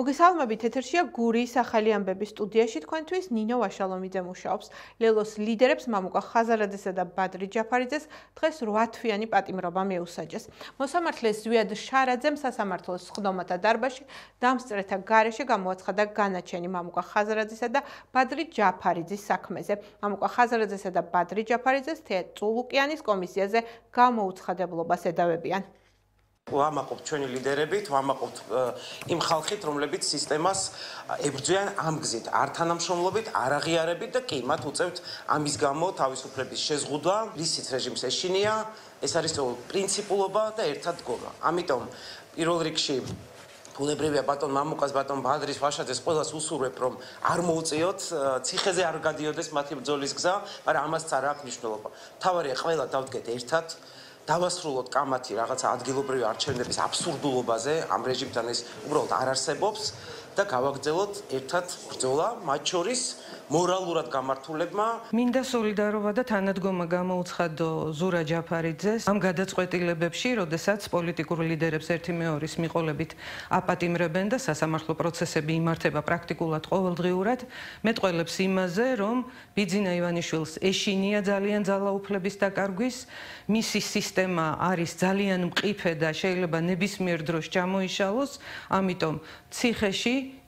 მოგესალმებით, ეთერშია გურიის ახალი ამბების სტუდიაში თქვენთვის ნინო ვაშალომიძე მუშაობს. ლელოს ლიდერებს მამუკა ხაზარაძესა და ბადრი ჯაფარიძეს დღეს 8 თვიანი პატიმრობა მიუსაჯეს. მოსამართლეს ზვიად შარაძემ სასამართლოს სხდომათა დარბაზში დამსწრეთა გარეშე გამოაცხადა განაჩენი მამუკა ხაზარაძესა და ბადრი ჯაფარიძის საქმეზე. მამუკა ხაზარაძესა და ბადრი ჯაფარიძეს თეა წულუკიანის კომისიაზე გამოუცხადებლობას ედავებიან. ვამაყობთ ჩვენი ლიდერებით, ვამაყობთ იმ ხალხით, რომლებიც სისტემას ებრძვიან ამ გზით, არ თანამშრომლობით, არ აღიარებით და კი მათ უწევთ ამის გამო თავისუფლების შეზღუდვა, რისიც რეჟიმს ეშინია, ეს არის პრინციპულობა და ერთად დგომა. ამიტომ პირველ რიგში ბუნებრივია ბატონ მამუკას, ბატონ ბადრის ვაშაძეს ყველას უსურვებ, რომ არ მოუწიოთ, ციხეზე არ გადიოდეს მათი ბრძოლის გზა, მაგრამ ამას არ აქვს მნიშვნელობა. თავარია ყველა დავდგეთ ერთად. დავასრულოთ კამათი რაღაცა ადგილობრივი არჩევნების აბსურდულობაზე, ამ რეჟიმთან ეს უბრალოდ არ არსებობს და გავაგრძელოთ ერთად ბრძოლა, მათ შორის მორალურად გამართულებმა. მინდა სოლიდარობა და თანადგომა გამოუცხადო ზურა ჯაფარიძეს ამ გადაწყვეტილებებში, როდესაც პოლიტიკურ ლიდერებს ერთი მეორის მიყოლებით აპატიმრებენ და სასამართლო პროცესები იმართება პრაქტიკულად ყოველდღიურად, მეტყველებს იმაზე, რომ ბიძინა ივანიშვილს ეშინია ძალიან ძალაუფლების დაკარგვის, მისი სისტემა არის ძალიან მყიფე და შეიძლება ნებისმიერ დროს ჩამოიშალოს, ამიტომ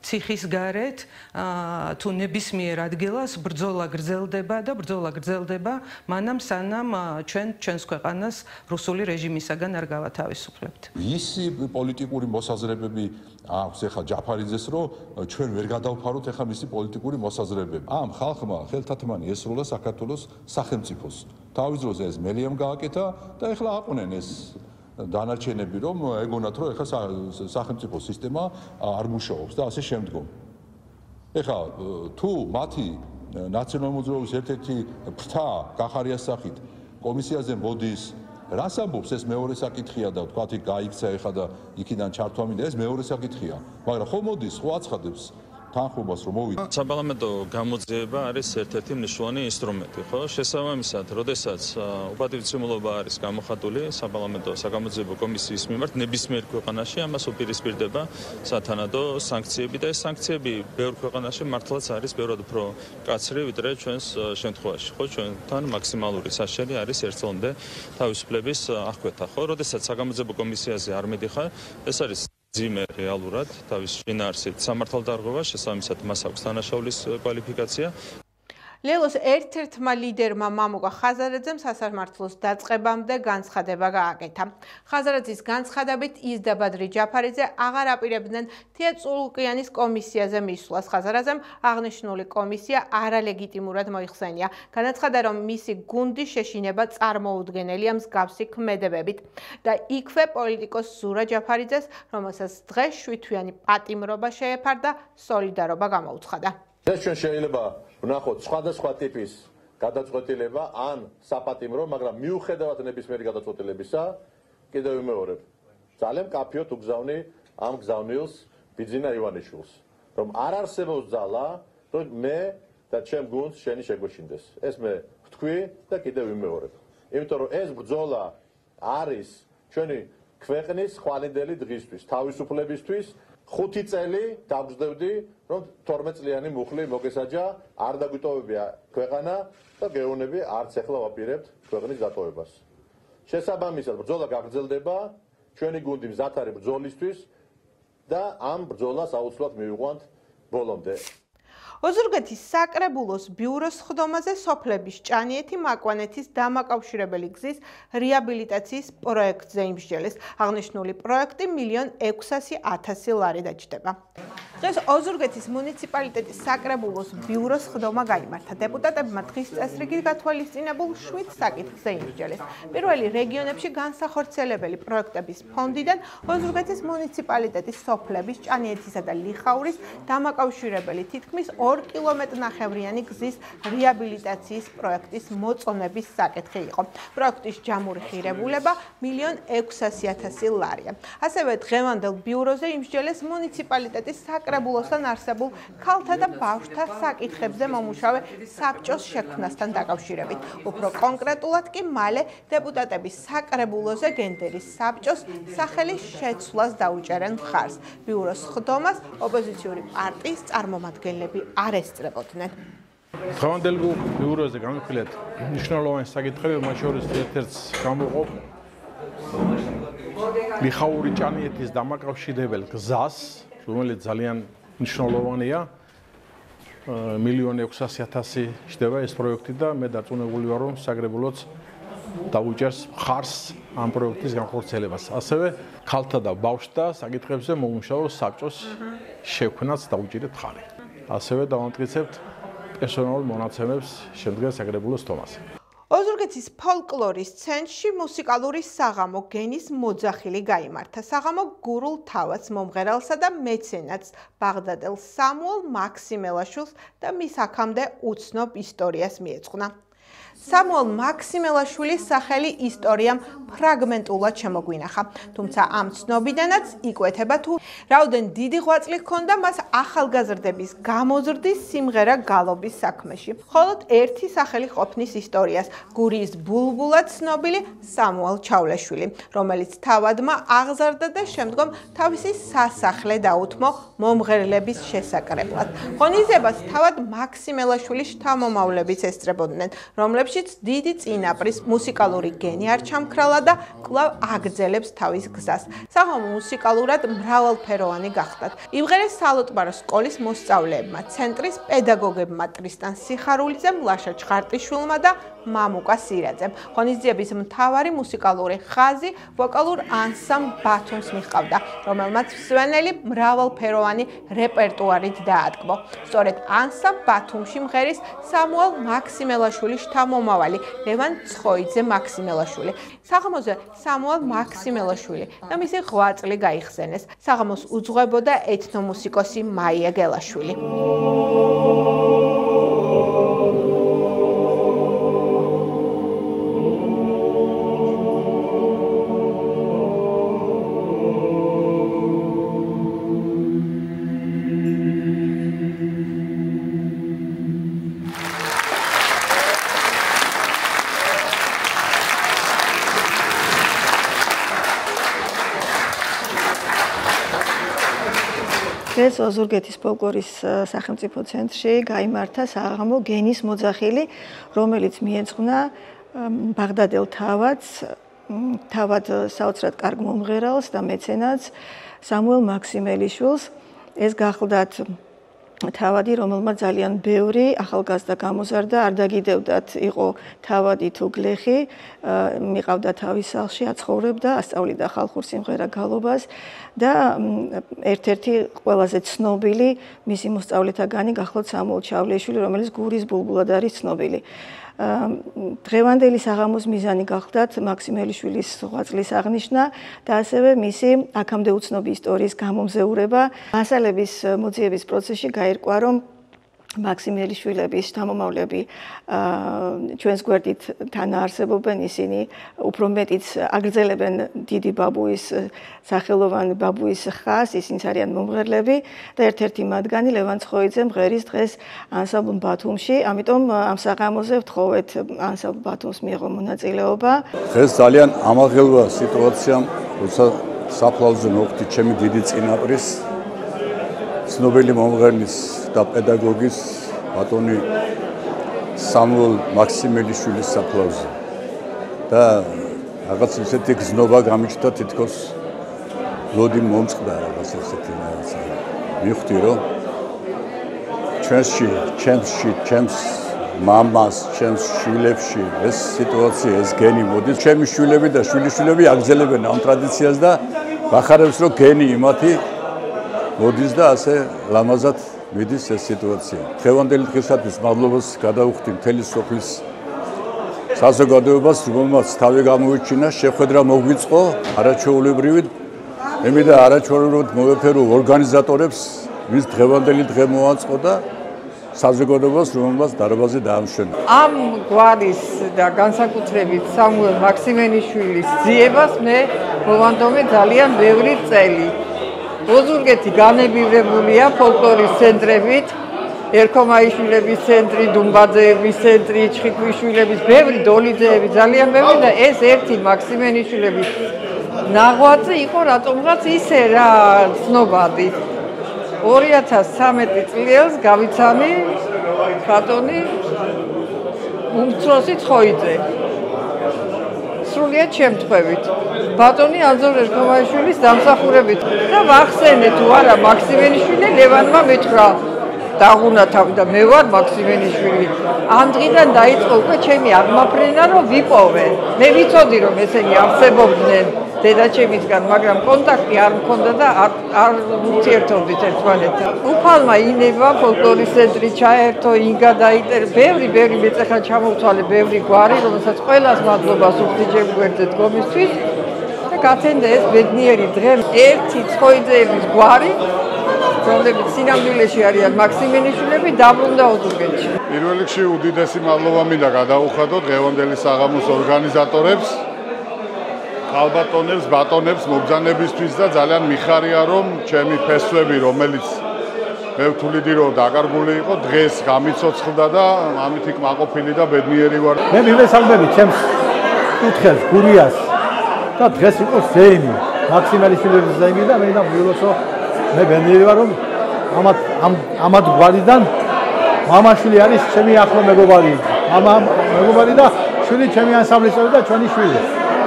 ციხის გარეთ თუ ნებისმიერ ადგილას ბრძოლა გრძელდება მანამ სანამ ჩვენს ქვეყანას რუსული რეჟიმისაგან არ გავათავისუფლებთ. ისი პოლიტიკური მოსაზრებები აქვს ეხლა ჯაფარიძეს, რომ ჩვენ ვერ გადავფაროთ ეხლა მისი პოლიტიკური მოსაზრებები. ამ ხალხმა ხელთათმანი ესრულა საქართველოს სახელმწიფოს. თავის დროზე ეს მელიამ გააკეთა და ეხლა აყვნენ ეს დანარჩენები, რომ ეგონათ, რომ ეხლა სახელმწიფო სისტემა არ მუშაობს და ასე შემდგომ. ეხლა თუ მათი ნაციონალური მოძრაობის ერთ-ერთი ფრთა კახარიას სახით კომისიაზე მოდის, რას ამბობს ეს მეორე საკითხია და თქვათ იქ გაიქცა ეხლა და იქიდან ჩართვა მინდა, ეს მეორე საკითხია, მაგრამ ხო მოდის, ხო აცხადებს თანხმობას რომ მოვიდა. საპარლამენტო გამოძიება არის ერთ-ერთი მნიშვნელოვანი ინსტრუმენტი, ხო? შესაბამისად, როდესაც უპატივცემულობა არის გამოხატული საპარლამენტო საგამოძიებო კომისიის მიმართ, ნებისმიერ ქვეყანაში ამას უპირისპირდება სათანადო სანქციები და ეს სანქციები ბევრ ქვეყანაში მართლაც არის ბევრად უფრო მკაცრი, ვიდრე ჩვენს შემთხვევაში, ხო? ჩვენთან მაქსიმალური საშუალება არის ერთწლამდე თავისუფლების აღკვეთა, ხო? როდესაც საგამოძიებო კომისიაზე არ მიდიხარ, ეს არის ძიმე რეალურად თავის შინაარსით სამართალდარღვევა, შესაბამისად მას აქვს თანაშაულის კვალიფიკაცია. ლელოს ერთ-ერთმა ლიდერმა მამუკა ხაზარაძემ სასამართლოს დაწყებამდე განცხადება გააკეთა. ხაზარაძის განცხადებით ის და ბადრი ჯაფარიძე აღარ აპირებდნენ თეა წულუკიანის კომისიაზე მისვლას. ხაზარაძემ აღნიშნული კომისია არალეგიტიმურად მოიხსენია. განაცხადა, რომ მისი გუნდი შეშინება წარმოუდგენელია მსგავსი ქმედებებით და იქვე პოლიტიკოს ზურა ჯაფარიძეს, რომელსაც დღეს 7 თვიანი პატიმრობა შეეფარდა, სოლიდარობა გამოუცხადა. ეს ჩვენ შეიძლება ვნახოთ სხვადასხვა ტიპის გადაწყვეტილება ან საპატიმრო, მაგრამ მიუხედავად ნებისმიერი გადაწყვეტილებისა, კიდევ ვიმეორებ, ძალიან კაფიოდ უგზავნი ამ გზავნილს ბიძინა ივანიშვილს, რომ არ არსებობს ძალა, რომ მე და ჩემ გუნდს შენი შეგვეშინდეს. ეს მე ვთქვი და კიდევ ვიმეორებ. იმიტომ რომ ეს ბრძოლა არის ჩვენი ქვეყნის ხვალინდელი დღისთვის, თავისუფლებისთვის. 5 წელი დავგზნევდი, რომ 12 წლიანი მუხლი მოგესაჯა, არ დაგვიტოვებია ქვეყანა და გეუბნები არც ახლა ვაპირებთ ქვეყნის დატოვებას. შესაბამისად, ბრძოლა გაგრძელდება, ჩვენი გუნდი მზად არის ბრძოლისთვის და ამ ბრძოლას აუცილებლად მივიყვანთ ბოლომდე. ოზურგეთის საკრებულოს ბიუროს სხდომაზე სოფლების ჭანიეთი მაკვანეთის დამაკავშირებელი გზის რეაბილიტაციის პროექტზე იმსჯელეს. აღნიშნული პროექტი 1.600.000 ლარი დაჯდება. დღეს ოზურგეთის მუნიციპალიტეტის საკრებულოს ბიუროს სხდომა გაიმართა. დეპუტატებმა დღის წესრიგით გათვალისწინებულ 7 საკითხზე იმსჯელეს. პირველი რეგიონებში განსახორციელებელი პროექტების ფონდიდან ოზურგეთის მუნიციპალიტეტის სოფლების ჭანიეთისა და ლიხაურის დამაკავშირებელი თითქმის 2 კილომეტრნახევრიანი გზის რეაბილიტაციის პროექტის მოწონების საკითხი იყო. პროექტის ჯამური ღირებულება 1.600.000 ლარია. ასევე დღევანდელ ბიუროზე იმსჯელეს მუნიციპალიტეტის საკრებულოსთან არსებულ ქალთა და ბავშვთა საკითხებზე მომუშავე საბჭოს შექმნასთან დაკავშირებით. უფრო კონკრეტულად კი მალე დეპუტატების საკრებულოზე გენდერის საბჭოს სახელის შეცვლას დაუჭერენ მხარს. ბიუროს ხდომას ოპოზიციური პარტიის წარმომადგენლები არ ესწრებოდნენ. დღევანდელ ბიუროზე გამიხილეთ მნიშვნელოვანი საკითხები, მათ შორის ერთ-ერთს გამოყოფ მიხაური ჭანიეთის დამაკავშირებელ გზას, რომელიც ძალიან მნიშვნელოვანია. 1.600.000 შდება ეს პროექტი და მე დარწმუნებული ვარ, რომ საკრებულოც დაუჭერს მხარს ამ პროექტის განხორციელებას. ასევე ქალთა და ბავშვთა საკითხებზე მომუშავო საბჭოს შექმნას დაუჭირეთ ხარი. ასევე დავამტკიცებთ პერსონალურ მონაცემებს შემდგარ საკრებულოს თომაზე. ოზურგეთის ფოლკლორის ცენტრში მუსიკალური საღამო გენის მოძახილი გაიმართა. საღამო გურულ თავადს მომღერალსა და მეცენატს ბაღდადელ სამუელ მაქსიმელაშვილს და მის აქამდე უცნობ ისტორიას მიეძღვნა. სამუელ მაქსიმელაშვილის სახელი ისტორიამ ფრაგმენტულად შემოგვინახა, თუმცა ამ ცნობიდანაც იკვეთება თუ რაოდენ დიდი ღვაწლი ჰქონდა მას ახალგაზრდების გამოზრდის სიმღერა გალობის საქმეში. მხოლოდ ერთი სახელი ყოფნის ისტორიას, გურიის ბულბულად ცნობილი სამუელ ჩავლეშვილი, რომელიც თავადმა აღზარდა და შემდგომ თავისი სასახლე დაუთმო მომღერლების შესაკრებლად. ღონისძიებას თავად მაქსიმელაშვილის შთამომავლებიც ესწრებოდნენ, რომლებშიც დიდი წინაპრის მუსიკალური გენი არ ჩამქრალა და კვლავ აგრძელებს თავის გზას. საღამო მუსიკალურად მრავალფეროვანი გახდათ. იმღერეს სალოტბარო სკოლის მოსწავლეებმა, ცენტრის პედაგოგებმა ტრისტან სიხარულიძემ, ლაშა ჩხარტიშვილმა და მამუკა სირაძემ. ღონისძიების მთავარი მუსიკალური ხაზი ვოკალურ ანსამბლ ბათუმს მიჰყავდა, რომელმაც მსვენელი მრავალფეროვანი რეპერტუარით დაატკბო. სწორედ ანსამბლ ბათუმში მღერის სამუელ მაქსიმელაშვილის შთამომავალი ლევან ცხოიძე მაქსიმელაშვილი. საღამოზე სამუელ მაქსიმელაშვილი და მისი ღვაწლი გაიხსენეს. საღამოს უძღვებოდა ეთნომუსიკოსი მაია გელაშვილი. დღეს ოზურგეთის ფოლკლორის სახელმწიფო ცენტრში გაიმართა საღამო გენის მოძახილი, რომელიც მიეძღვნა ბაღდადელ თავადს, თავად საოცრად კარგ მომღერალს და მეცენატს სამუელ მაქსიმელიშვილს. ეს გახლდათ თავადი, რომელმაც ძალიან ბევრი ახალგაზრდა გამოზარდა, არ დაგიდევდათ, იყო თავადი თუ გლეხი, მიყავდა თავის სახლში, აცხოვრებდა, ასწავლიდა ხალხურ სიმღერა გალობას და ერთ-ერთი ყველაზე ცნობილი მისი მოსწავლეთაგანი გახლდათ სამუელ ჩავლეშვილი, რომელიც გურის ბულბულად არის ცნობილი. დღევანდელი საღამოს მიზანი გახლდათ მაქსიმელიშვილის ღვაწლის აღნიშვნა და ასევე მისი აქამდე უცნობი ისტორიის გამომზეურება. მასალების მოძიების პროცესში გაირკვა, რომ მაქსიმელიშვილების შთამომავლები ჩვენს გვერდით თანაარსებობენ, ისინი უფრო მეტიც აგრძელებენ დიდი ბაბუის სახელოვან ბაბუის ხაზს, ისინი არიან მომღერლები და ერთ-ერთი მათგანი ლევან ცხოიძე მღერის დღეს ანსამბლ ბათუმში, ამიტომ ამ საღამოზე ვთხოვეთ ანსამბლ ბათუმს მიიღო მონაწილეობა. დღეს ძალიან ამაღელვა სიტუაცია, როცა საფლავზე მოვხდი ჩემი დიდი წინაპრის ცნობილი მომღერლის და პედაგოგის ბატონი სამუელ მაქსიმელიშვილის საფლავზე და რაღაც ისეთი გზნობა გამიჩნდა, თითქოს ლოდი მომწყდა რაღაც ისეთი რაღაცა. მივხვდი, რომ ჩემს მამას, ჩემს შვილებში ეს სიტუაცია, ეს გენი მოდის. ჩემი შვილები და შვილიშვილები აგრძელებენ ამ ტრადიციას და ვახარებს, რომ გენი იმათი მოდის და ასე ლამაზად მიდის ეს სიტუაცია. დღევანდელი დღისათვის მადლობას გადავუხდი მთელი სოფლის საზოგადოებას, რომელმაც თავი გამოიჩინა, შეხვედრა მოგვიწყო არაჩვეულებრივი, ემი და არაჩვეულებრივად მოვეფერო ორგანიზატორებს, ვის დღევანდელი დღე მოაწყო და საზოგადოებას, რომელმაც დარბაზი დაამშვენა. ამ გვარის და განსაკუთრებით სამუელ მაქსიმელიშვილის ძიებას მე მოვანდომე ძალიან ბევრი წელი. ოზურგეთი განებივრებულია ფოლკლორის ცენტრებით, ერქომაიშვილების ცენტრი, დუმბაძეების ცენტრი, ჩხიკვიშვილების, ბევრი დოლიძეები, ძალიან ბევრი და ეს ერთი მაქსიმენიშვილების ნაღვაწი იყო რატომღაც ისე რა ცნობადი. 2013 წელს გავიცანი ბატონი უმცროსი ცხოიძე. სრულიად შემთხვევით. ბატონი აზორ ერქომაიშვილის დამსახურებით და ვახსენე თუ არა მაქსიმენიშვილი ლევანმა მეთხრა დაღუნა თავი და მე ვარ მაქსიმენიშვილი. ამ დღიდან დაიწყო უკვე ჩემი აღმაფრენა რომ ვიპოვე. მე ვიცოდი რომ ესენი არსებობდნენ დედაჩემისგან, მაგრამ კონტაქტი არ მქონდა და არ ურთიერთობდით ერთმანეთთან. უფალმა ინება ფოლკლორის ცენტრი ჩაერთო, ინგა დაიტერა, ბევრი მეწეხა ჩამოვთვალე, ბევრი გვარი, რომელსაც ყველას მადლობას უხდიჯებ გვერდზე დგომისთვის და გათენდა ეს ბედნიერი დღე. ერთი ცხოიძეების გვარი, რომლებიც სინამდვილეში არიან მაქსიმენიშვილები, დაბრუნდა ოზურგეთში. პირველ რიგში უდიდესი მადლობა მინდა გადაუხადო დღევანდელი საღამოს ორგანიზატორებს, ალბატონებს, ბატონებს მობრძანებისთვის და ძალიან მიხარია რომ ჩემი ფესვები, რომელიც მე ვთვლიდი რომ დაკარგული იყო, დღეს გამიცოცხლდა და ამით კმაყოფილი და ბედნიერი ვარ. მე მივესალმები ჩემს კუთხეს, გურიას და დღეს იყო ზეიმი, მაქსიმენიშვილის ზეიმი და მე ვილოცო მე ბედნიერი ვარ რომ ამათ გვარიდან მამაშვილი არის ჩემი ახლო მეგობარი. მეგობარი და შვილი ჩემი ანსამბლის წევრი და ჩვენი შვილი.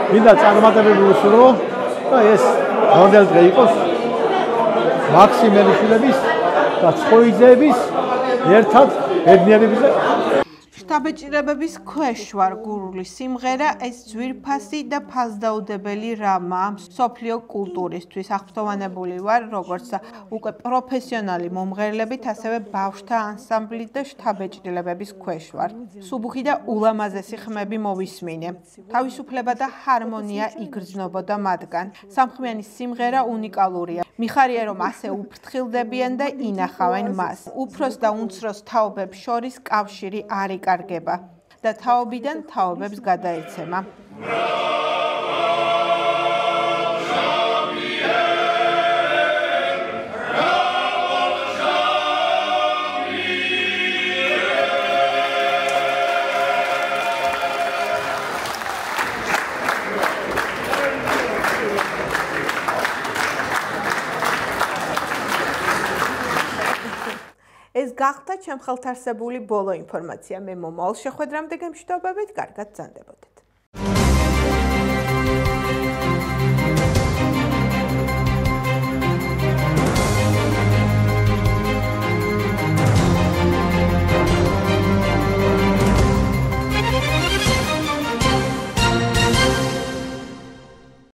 მინდა წარმატებები ვუსურვო და ეს მომდევნო დღე იყოს მაქსიმენიშვილების და ცხოიძეების ერთად ბედნიერების შთაბეჭდილებების ქვეშ ვარ გურული სიმღერა ეს ძვირფასი და ფასდაუდებელი რამა სოფლიო კულტურისთვის აღფრთოვანებული ვარ როგორც უკვე პროფესიონალი მომღერლებით ასევე ბავშვთა ანსამბლით და შთაბეჭდილებების ქვეშ ვარ სუბუქი და ულამაზესი ხმები მოვისმინე თავისუფლება და ჰარმონია იგრძნობოდა მათგან სამხმიანი სიმღერა უნიკალურია მიხარია რომ ასე უფრთხილდებიან და ინახავენ მას უფროს და უმცროს თაობებს შორის კავშირი არ იკარგება და თაობიდან თაობებს გადაეცემა ეს გახდა ჩემ ხელთ არსებული ბოლო ინფორმაცია მე მომავალ შეხვედრამდე გემშვიდობებით კარგად გრძანდებოდეთ